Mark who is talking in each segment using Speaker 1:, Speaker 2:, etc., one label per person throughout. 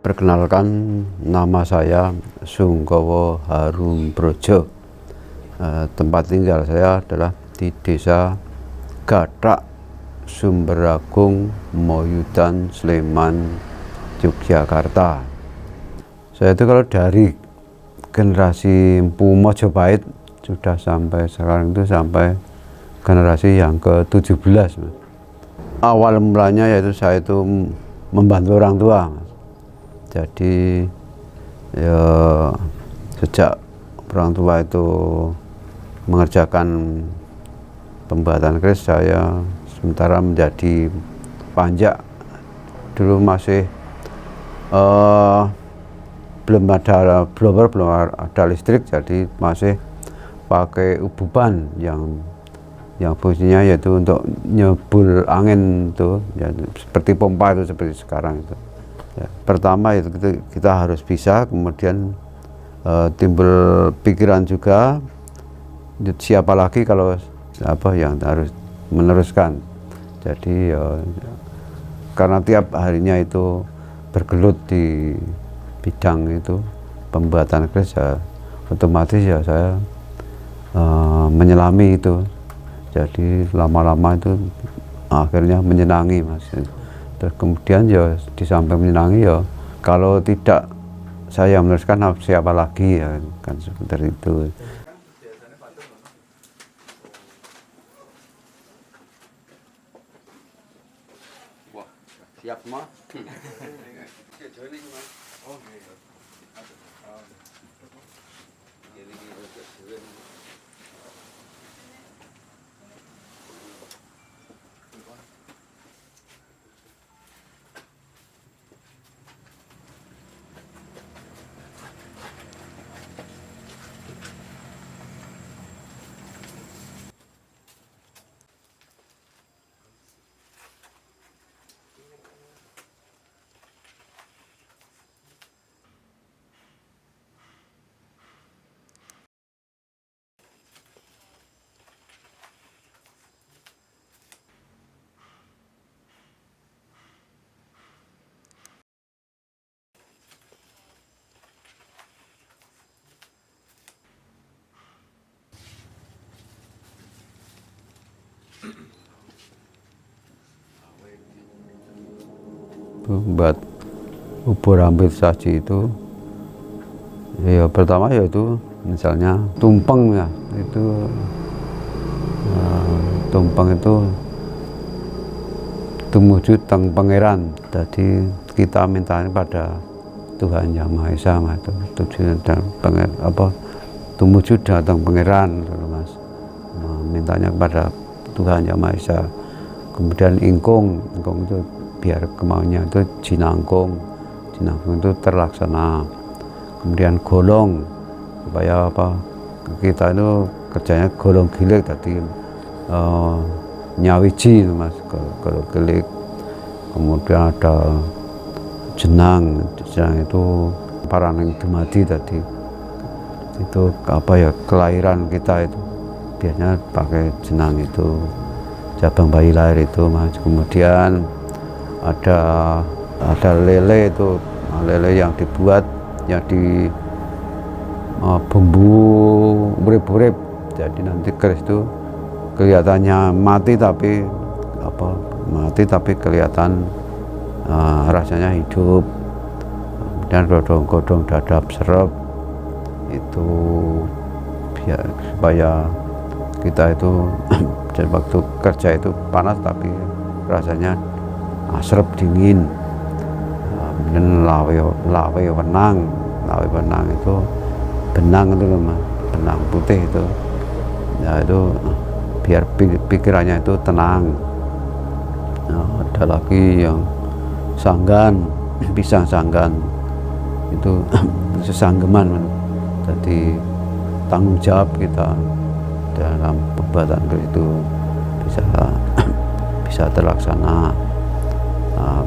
Speaker 1: Perkenalkan, nama saya Sungkowo Harumbrojo. Tempat tinggal saya adalah di Desa Gathak, Sumberagung, Moyudan, Sleman, Yogyakarta. Saya itu kalau dari generasi Mpu Mojopahit sudah sampai sekarang itu sampai generasi yang ke-17. Awal mulanya yaitu saya itu membantu orang tua. Jadi ya sejak orang tua itu mengerjakan pembuatan keris, saya sementara menjadi panjak. Dulu masih belum ada listrik, jadi masih pakai ububan yang fungsinya yaitu untuk nyebul angin itu ya, seperti pompa itu seperti sekarang itu. Ya, pertama itu kita harus bisa, kemudian timbul pikiran juga siapa lagi kalau yang harus meneruskan. Jadi karena tiap harinya itu bergelut di bidang itu pembuatan keris, ya otomatis ya saya menyelami itu. Jadi lama-lama itu akhirnya menyenangi, Mas. Terus kemudian ya di samping menyenangi, ya kalau tidak saya meneruskan siapa lagi, ya kan seperti itu. Wah, siap semua. Buat ubur ambit saji itu ya pertama yaitu misalnya tumpeng, ya itu tumpeng itu tumuju teng pangeran. Jadi kita minta pada Tuhan Yang Maha Esa, itu tujuan dan tumuju datang pangeran, Mas. Mintanya kepada Tuhan Yang Maha Esa. Kemudian ingkung itu biar kemauannya itu jinangkung itu terlaksana. Kemudian golong supaya kita itu kerjanya golong gilik, tadi nyawiji, Mas, golong gilik. Kemudian ada jenang itu paraning dumadi, tadi itu kelahiran kita itu biasanya pakai jenang itu, jabang bayi lahir itu, Mas. Kemudian ada lele itu, lele yang dibuat yang di bumbu urip-urip. Jadi nanti keris itu kelihatannya mati tapi kelihatan rasanya hidup. Dan godong-godong dadap serep itu biar supaya kita itu waktu kerja itu panas tapi rasanya asrep dingin. Dan lawe wenang itu benang itu loh, Mas, benang putih itu. Ya itu biar pikirannya itu tenang. Nah, ada lagi yang sanggan, pisang sanggan itu sesanggeman. Jadi tanggung jawab kita dalam pembuatan itu bisa terlaksana.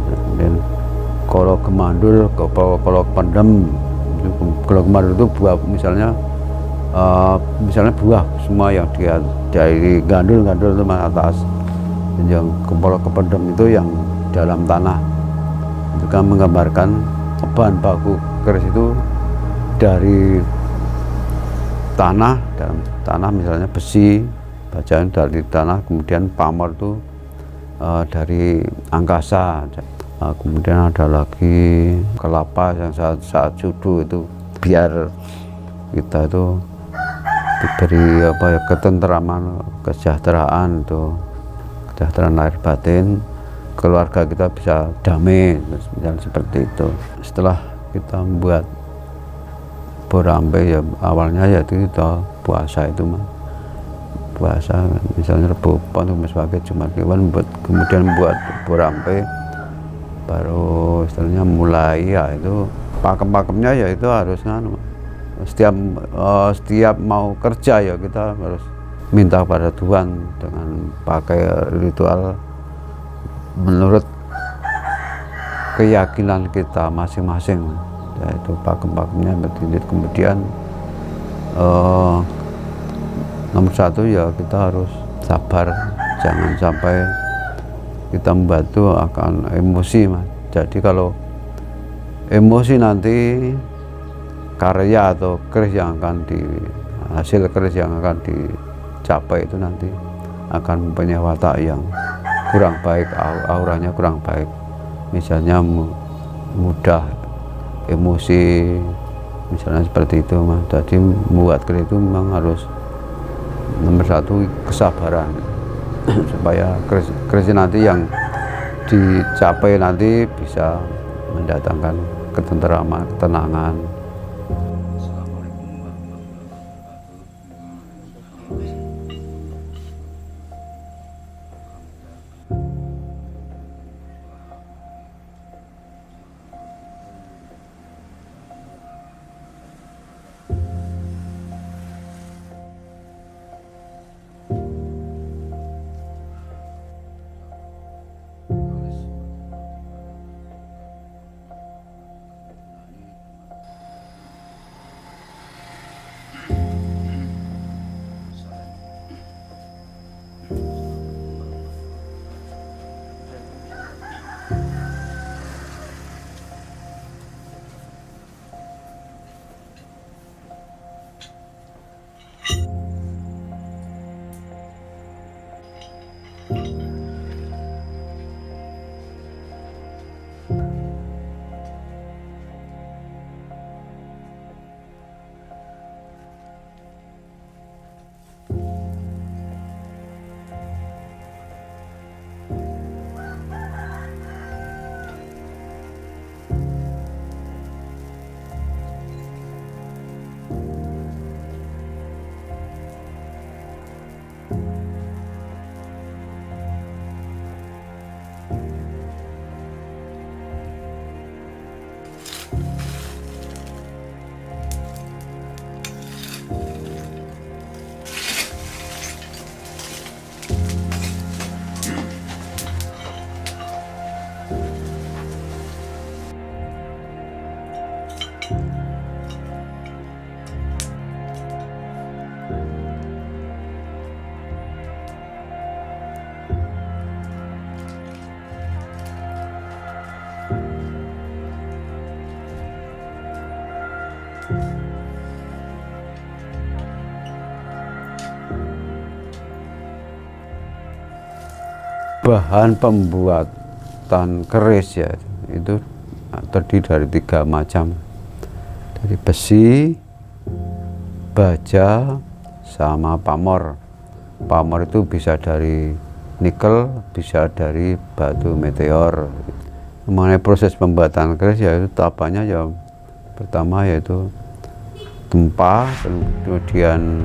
Speaker 1: Kemudian kalau kemandul, kalau pendem, kalau kemandul itu buah, misalnya buah semua yang dia dari gandul itu atas, dan yang kepala kependem itu yang dalam tanah. Itu kan menggambarkan bahan baku keris itu dari tanah, dalam tanah misalnya besi, baja dari tanah, kemudian pamor itu dari angkasa. Kemudian ada lagi kelapa yang saat sudu itu biar kita itu diberi ketenteraman, kesejahteraan itu, kesejahteraan lahir batin, keluarga kita bisa damai, misalnya seperti itu. Setelah kita membuat borampe ya awalnya ya kita puasa itu mah, puasa misalnya Rebo Pon sebagai Jumat Kliwon, kemudian membuat borampe, baru istilahnya mulai ya itu pakem-pakemnya ya itu harus setiap mau kerja ya kita harus minta pada Tuhan dengan pakai ritual menurut keyakinan kita masing-masing, yaitu pakem-pakemnya. Kemudian nomor satu ya kita harus sabar, jangan sampai kita membantu akan emosi Mas. Jadi kalau emosi nanti karya atau keris yang akan hasil keris yang akan dicapai itu nanti akan mempunyai watak yang kurang baik, auranya kurang baik, misalnya mudah emosi, misalnya seperti itu Mas. Jadi membuat keris itu memang harus nomor satu kesabaran supaya keris nanti yang dicapai nanti bisa mendatangkan ketenteraman, ketenangan. Bahan pembuatan keris ya itu terdiri dari 3 macam, dari besi, baja, sama pamor. Pamor itu bisa dari nikel, bisa dari batu meteor. Mengenai proses pembuatan keris ya itu tahapannya ya pertama yaitu tempa, kemudian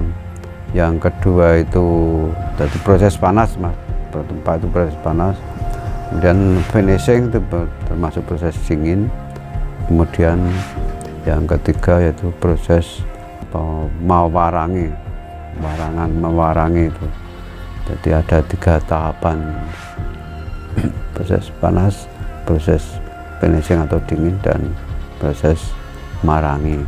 Speaker 1: yang kedua itu dari proses panas Mas. Tempa itu proses panas, kemudian finishing itu termasuk proses dingin, kemudian yang ketiga yaitu proses mewarangi itu. Jadi ada 3 tahapan proses panas, proses finishing atau dingin, dan proses marangi.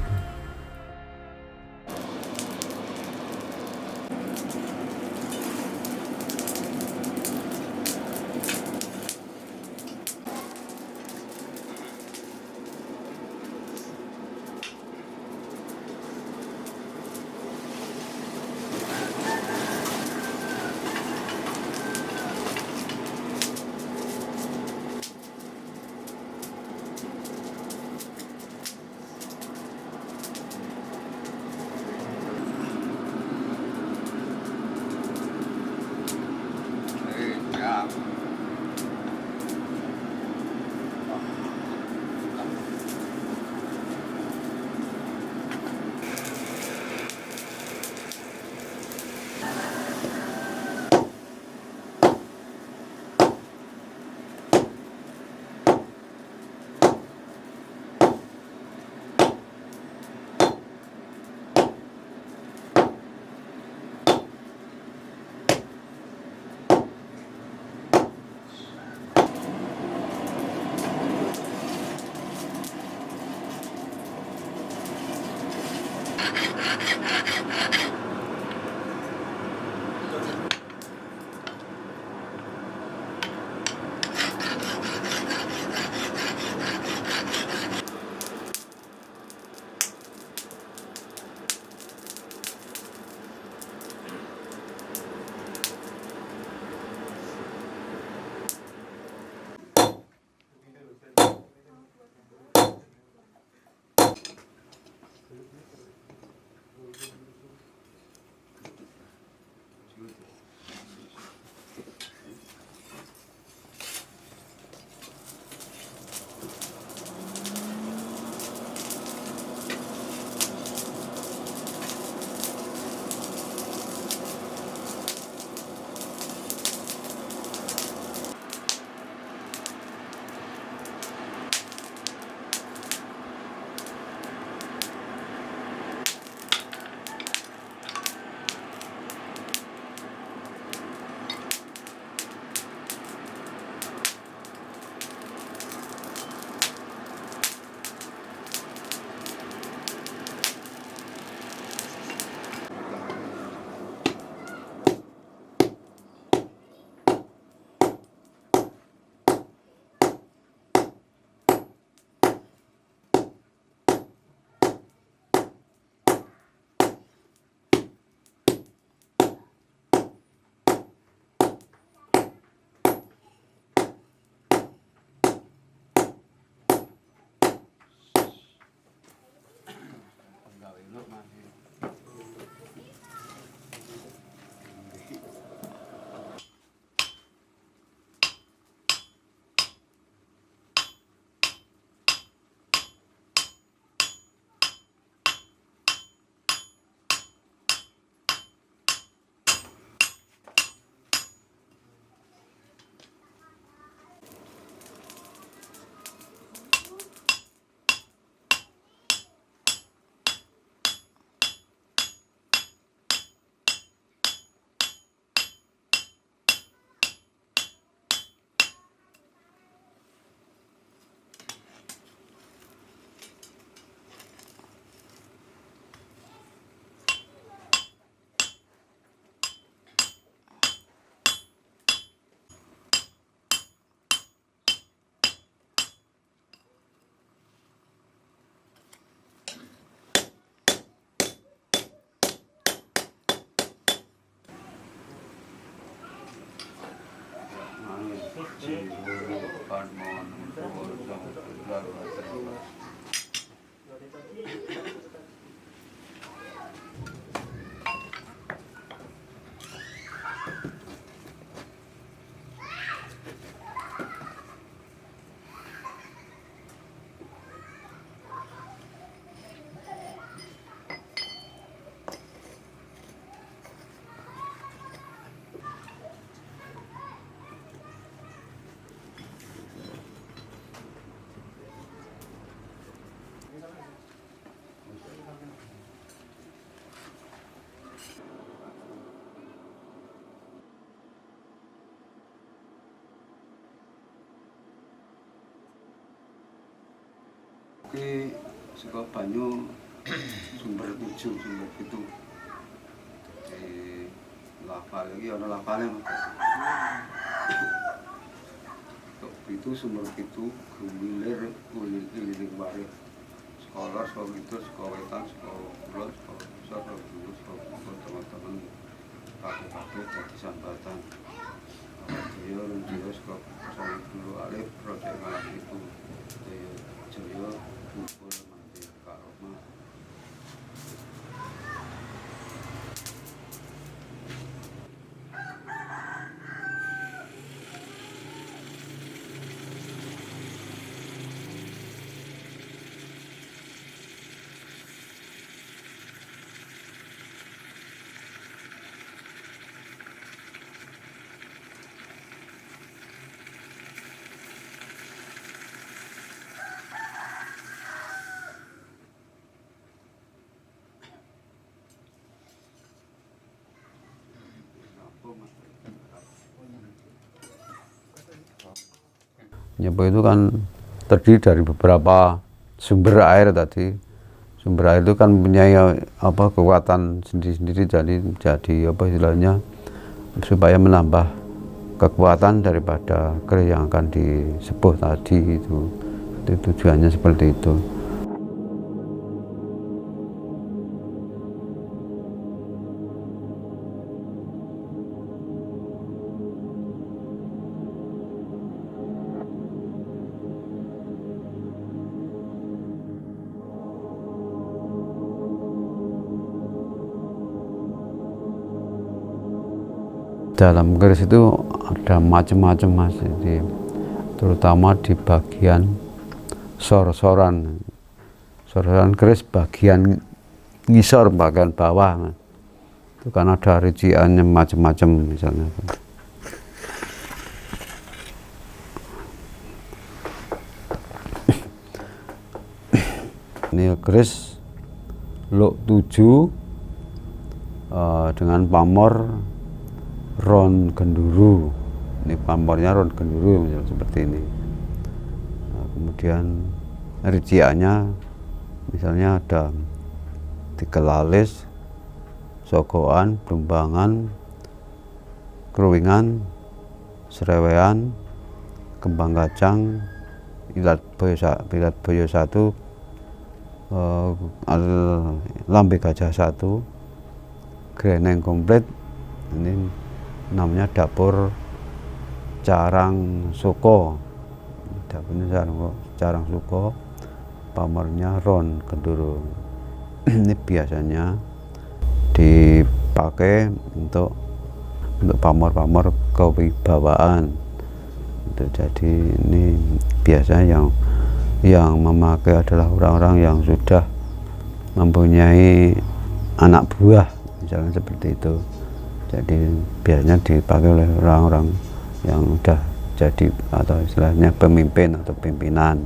Speaker 1: Ki saka banyu sumber 7 sumber 7 di lava lagi ana lavane kok itu sumber 7 gumilir ulir waris sekolah sekolah itu sekolah wetan sekolah kulon sekolah dulu sekolah teman-teman pakai jadi sambatan dia sekolah saya dulu alif proyek malam itu Joyo kumpul mandi Kak Roma. Nyepo itu kan terdiri dari beberapa sumber air tadi, Sumber air itu kan mempunyai apa kekuatan sendiri-sendiri, jadi apa istilahnya supaya menambah kekuatan daripada keris yang akan disepuh tadi itu tujuannya seperti itu. Dalam keris itu ada macam-macam Mas, jadi terutama di bagian sor-soran keris bagian ngisor, bagian bawah Mas. Itu kan ada rinciannya macam-macam misalnya. Ini keris luk 7 dengan pamor ron genduru. Ini pamornya ron genduru misalnya seperti ini. Nah, kemudian rinciannya misalnya ada 3 lalis, sogoan, blumbangan, kruwingan, serewean, kembang kacang, ilat boyo 1, lambe gajah 1, greneng komplit. Ini namanya dapur Carang Suko. Dapurnya Carang Suko, pamornya ron genduru. Ini biasanya dipakai untuk pamor-pamor kewibawaan. Jadi ini biasanya yang memakai adalah orang-orang yang sudah mempunyai anak buah, misalnya seperti itu. Jadi biasanya dipakai oleh orang-orang yang sudah jadi atau istilahnya pemimpin atau pimpinan.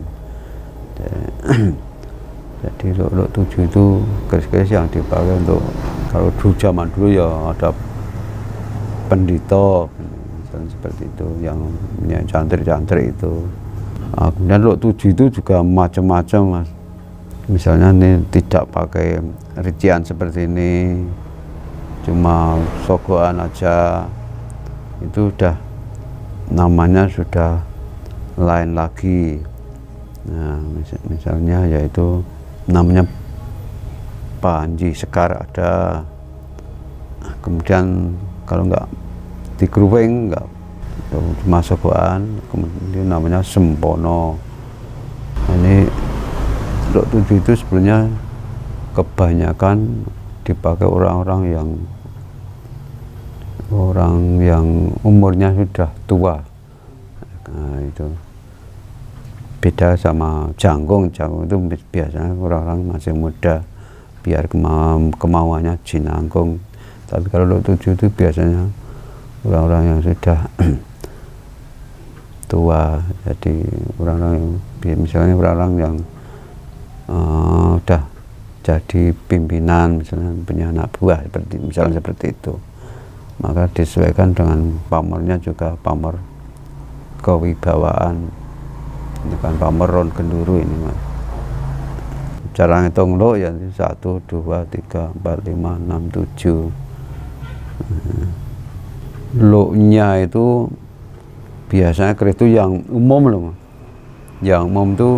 Speaker 1: Jadi luk 7 itu keris-keris yang dipakai untuk, kalau dulu zaman dulu ya ada pendito misalnya seperti itu yang punya cantrik-cantrik itu. Kemudian luk 7 itu juga macam-macam Mas. Misalnya ini tidak pakai rincian seperti ini, cuma sogoan aja, itu udah namanya sudah lain lagi. Nah, misalnya yaitu namanya Panji Sekar ada. Kemudian kalau enggak dikruwing, enggak cuma sogoan, kemudian namanya Sempono. Ini luk 7 itu sebenarnya kebanyakan dipakai orang-orang yang umurnya sudah tua. Nah, itu beda sama jangkung itu biasanya orang-orang masih muda biar kemauannya jinangkung. Tapi kalau luk 7 itu biasanya orang-orang yang sudah tua, jadi orang-orang yang misalnya orang-orang yang udah jadi pimpinan, misalnya punya anak buah misalnya seperti itu, maka disesuaikan dengan pamornya juga pamor kewibawaan, bukan pamor ron genduru ini Mas. Cara ngitung luk ya 1, 2, 3, 4, 5, 6, 7. Luknya itu biasanya keris itu yang umum loh Mas. Yang umum itu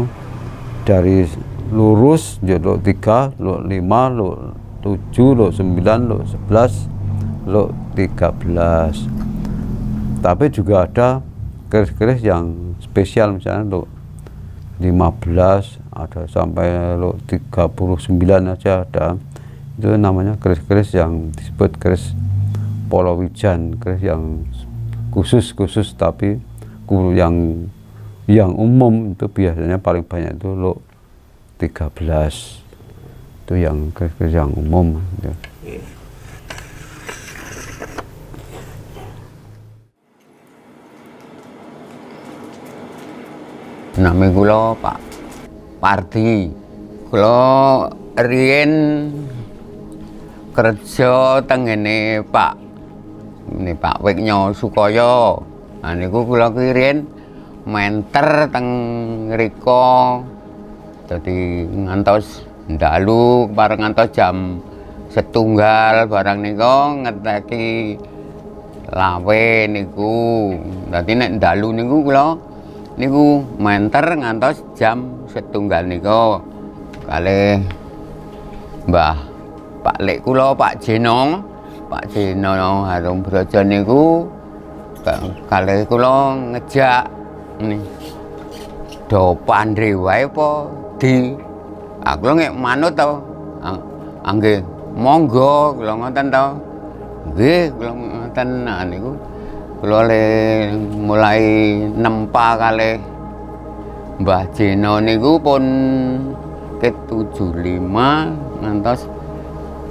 Speaker 1: dari lurus luk 3, luk 5, luk 7, luk 9, luk 11, luk 13. Tapi juga ada keris-keris yang spesial, misalnya luk 15 ada sampai luk 39 aja ada. Itu namanya keris-keris yang disebut keris Polowijan, keris yang khusus tapi yang umum itu biasanya paling banyak itu luk 13. Itu yang keris-keris yang umum.
Speaker 2: Nami kula Pak Pardi. Kula riyen kerja teng ngene Pak Wiknya Sukaya. Nah niku kula ki riyen menter teng ngrika. Dadi ngantos ndalu bareng ngantos jam 1 barang niku ngeteki lawe niku. Dadi nek ndalu niku kula niku menter ngantos jam 1 niku. Kalih Mbah Pak Lek kula Pak Jeno Harum Brojo niku kalih kula ngejak nih do pandhe wae apa di aku nek manut to nggih monggo kula ngoten to nggih kula ngoten niku kula le mulai nempa kalih Mbah Jeno niku pun ke 75 ngantos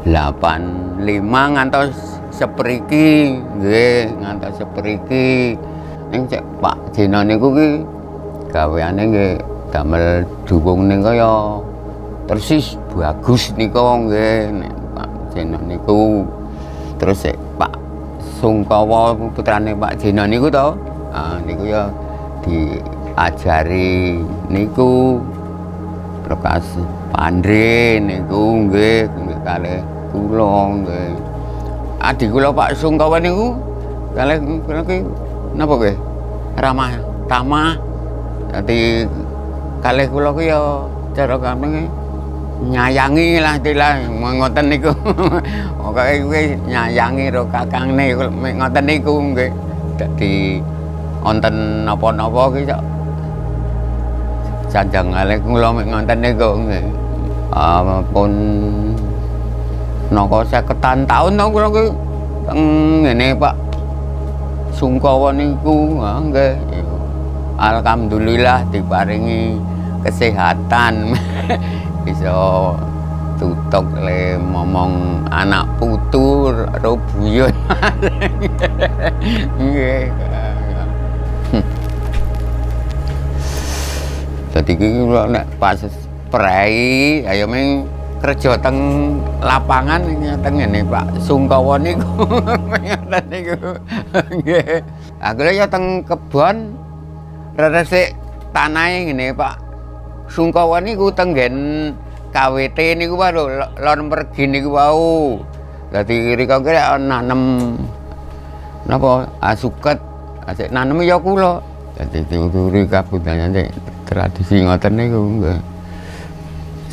Speaker 2: 85 ngantos sepriki nggih ngantos sepriki ning cek Pak Jeno niku ki gaweane nggih damel duwung ning kaya persis bagus niku nggih nek Pak Jeno niku. Terus cek Pak Sungkawa putrane Pak Jeno niku to niku ya diajari niku Prokas Pandre niku nggih kalih kula nggih. Adik kula Pak Sungkawa niku kalih kula ki napa nggih? Ramah tamah. Dadi kalih kula ki ya cara gampang nyayangi lah istilah ngoten niku. Pokoke kuwi nyayangi ro kakangne ngoten niku nggih. Dadi wonten napa-napa ki sanjang kalih kula ngoten niku nggih. Pun naka 50 taun to kula ki teng ngene Pak Sungkawa niku nggih. Alhamdulillah diparingi kesehatan. Bisa tutuk le momong anak putu ro buyut. Nggih. Dadi iki kula nek pas prei ayo ming kerja teng lapangan teng ngene Pak Sungkawa niku. Ngoten niku. Nggih. Aku ya teng kebon resik tanahe ngene Pak Sungkawa niku teng nggen KWT niku wae lon pergi niku wau. Dadi rika ki nanem napa asuket, asik nanem ya kula. Dadi diuturi kabudayane tradisi ngoten niku nggih.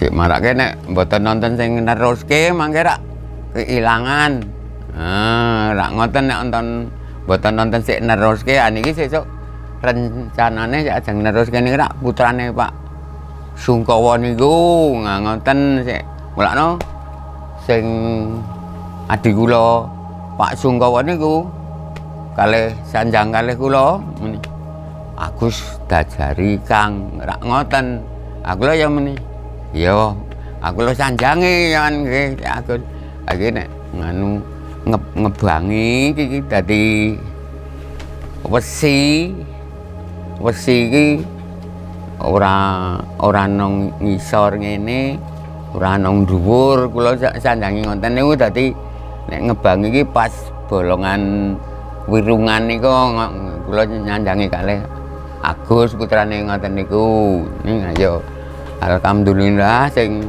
Speaker 2: Sik marake nek mboten nonton sing neruske mangke rak keilangan. Rak ngoten nek mboten nonton sik neruske niki sesuk rencanane sik ajeng neruske niki rak putrane Pak Sungkawa niku ngoten sik mulakno sing adik kula Pak Sungkawa niku kalih sanjang kalih kula muni Agus dajari Kang rak ngoten. Aku lho ya muni iya aku lho sanjange kan nggih Agus. Iki nek nganu ngebangi iki dadi wesi iki ora nang ngisor ngene, ora nang dhuwur. Kula sanjangi ngoten niku dadi nek ngebang iki pas bolongan wirungan niku kula nyanjangi kalih Agus putrane ngoten niku. Ning ayo alhamdulillah sing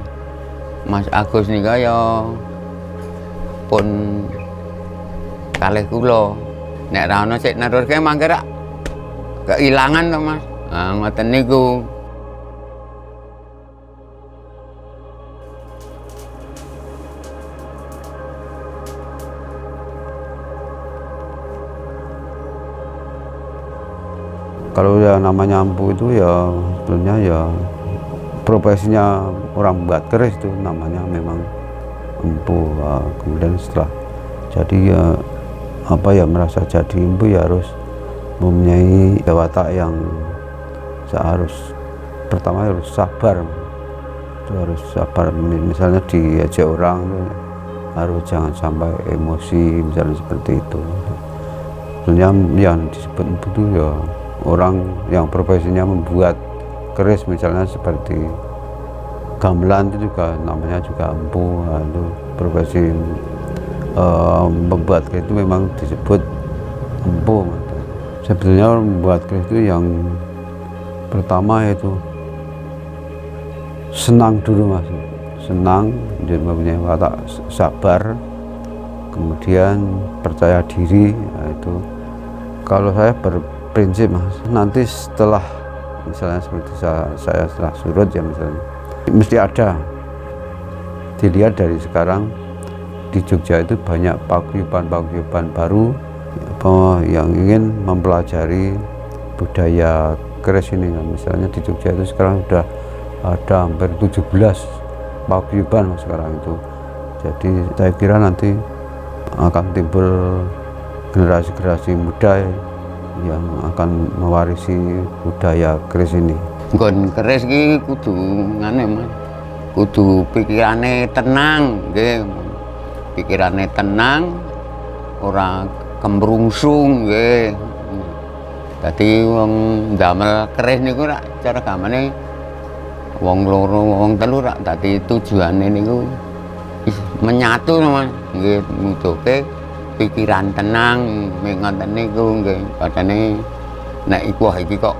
Speaker 2: Mas Agus nika ya pun kalih kula. Nek ra ono sik neruske mangke rak keilangan to Mas. Ngoten niku.
Speaker 1: Kalau ya namanya empu itu ya sebenarnya ya profesinya orang buat keris itu namanya memang empu. Kemudian setelah jadi ya apa ya merasa jadi empu ya harus mempunyai watak yang pertama harus sabar. Itu harus sabar, misalnya diajak orang itu harus jangan sampai emosi misalnya seperti itu. Sebenarnya yang disebut empu itu ya orang yang profesinya membuat keris misalnya seperti gamelan itu juga namanya juga empu. Itu profesi membuat keris itu memang disebut empu. Sebetulnya membuat keris itu yang pertama itu senang dulu Mas, senang, mempunyai watak sabar, kemudian percaya diri. Nah, itu kalau saya berprinsip Mas, nanti setelah misalnya seperti saya setelah surut ya misalnya, mesti ada, dilihat dari sekarang di Jogja itu banyak paguyuban baru yang ingin mempelajari budaya keris ini. Misalnya di Jogja itu sekarang sudah ada hampir 17 paguyuban sekarang itu. Jadi saya kira nanti akan timbul generasi-generasi muda yang akan mewarisi budaya keris ini.
Speaker 2: Nggon keris iki kudu ngene Mas. Kudu pikirane tenang nggih. Pikirane tenang, ora kemrungsung nggih. Dadi wong ndamel keris niku rak cara gamane wong loro, wong telu rak dadi tujuane niku menyatu Mas. Nggih nutuke pikiran tenang ngoten niku nggih. Padane nek iku iki kok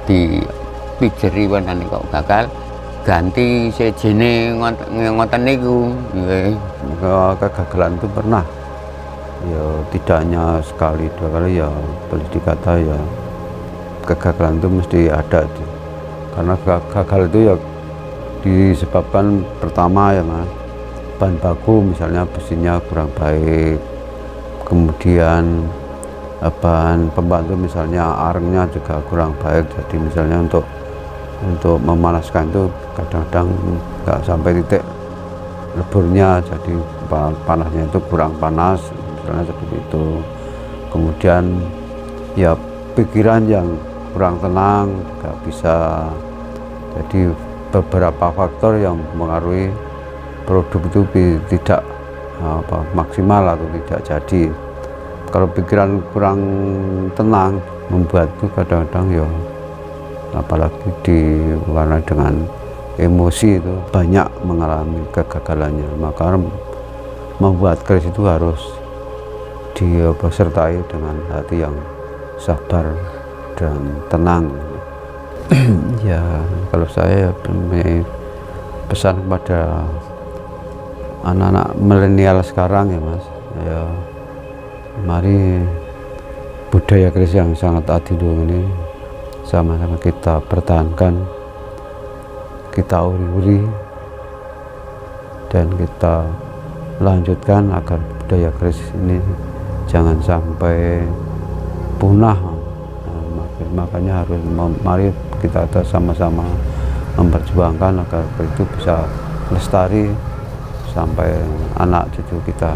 Speaker 2: dipikiri wonten kok gagal ganti sejene ngoten niku nggih.
Speaker 1: Kegagalan itu pernah ya, tidak hanya sekali dua kali ya, boleh dikata ya kegagalan itu mesti ada karena gagal itu ya disebabkan pertama ya Mas, bahan baku misalnya besinya kurang baik, kemudian bahan pembantu misalnya arengnya juga kurang baik. Jadi misalnya untuk memanaskan itu kadang-kadang nggak sampai titik leburnya, jadi panasnya itu kurang panas misalnya seperti itu. Kemudian ya pikiran yang kurang tenang nggak bisa. Jadi beberapa faktor yang mempengaruhi produk itu tidak maksimal atau tidak jadi. Kalau pikiran kurang tenang membuat itu kadang-kadang ya, apalagi diwarnai dengan emosi, itu banyak mengalami kegagalannya. Maka membuat keris itu harus disertai dengan hati yang sabar dan tenang. Ya kalau saya punya pesan kepada anak-anak milenial sekarang ya Mas, ya mari budaya keris yang sangat adiluhung ini sama-sama kita pertahankan, kita uri-uri dan kita lanjutkan agar budaya keris ini jangan sampai punah. Makanya harus mari kita sama-sama memperjuangkan agar itu bisa lestari sampai anak cucu kita.